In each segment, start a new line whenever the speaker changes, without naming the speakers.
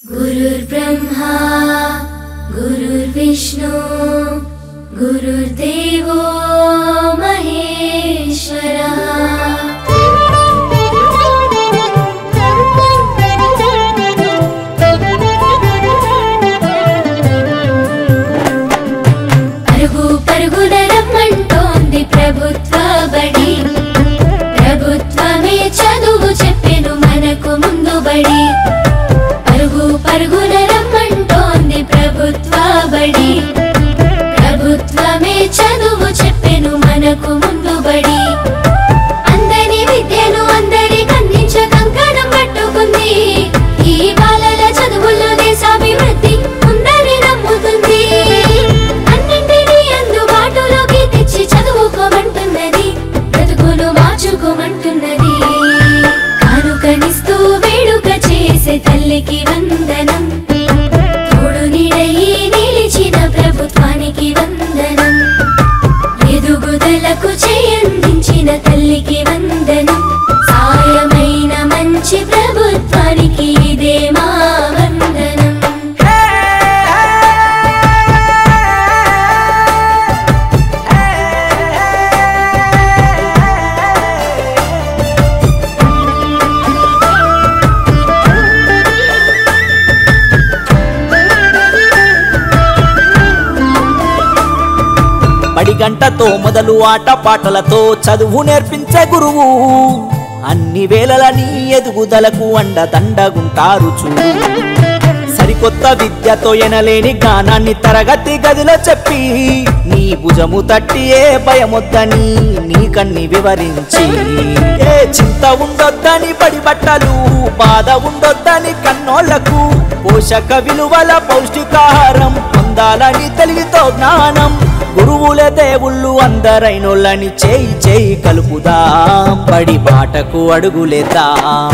गुरुर्ब्रह्मा गुरुर्विष्णु गुरुर्देवो महेश्वरः। పరుగు పరుగున రమ్మంటోంది ప్రభుత్వ బడి, ప్రభుత్వమే చదువు చెప్పెను మనకు ముందు బడి. పరుగు పరుగున రమ్మంటోంది ప్రభుత్వ బడి, ప్రభుత్వమే చదువు చెప్పెను మనకు ముందు బడి. అందరి విద్యను అందరికి అందించ కంకణం పట్టుకుంది, ఈ బాలల చదువుల్లో దేశాభివృద్ధి ఉందని నమ్ముతుంది. అన్నింటినీ అందుబాటులోకి తెచ్చి చదువుకోమంటున్నది, బ్రతుకును మార్చుకోమంటున్నది. కానుకనిస్తూ వేడుక చేసే తల్లికి వందనం, తోడు నీడయి నిలిచిన ప్రభుత్వానికి వందనం. ఎదుగుదలకు చేయందించిన తల్లికి వందనం, సాయమైన మంచి ప్రభుత్వానికి ఇదే మా వందనం.
బడి గంటతో మొదలు ఆట పాటలతో చదువు నేర్పించే గురువు, అన్ని వేళలని ఎదుగుదలకు అండదండగుంటారు చూడు. సరికొత్త విద్యతో ఎనలేని జ్ఞానాన్ని తరగతి గదిలో చెప్పి, నీ భుజము తట్టి ఏ భయమొద్దని నీ కన్ని వివరించి, ఏ చింత ఉండొద్దని బడి బట్టలు, బాధ ఉండొద్దని కన్నోళ్లకు, పోషక విలువల పౌష్టికాహారం పొందాలని తెలివితో జ్ఞానం. గురువుల దేవుళ్ళు అందరైనోళ్ళని చేయి చేయి కలుపుదాం, బడి బాటకు అడుగులేద్దాం.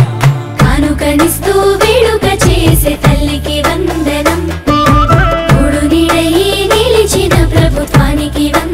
కానుకనిస్తూ వేడుక చేసే తల్లికి వందనం, తోడు నీడయి నిలిచిన ప్రభుత్వానికి వందనం.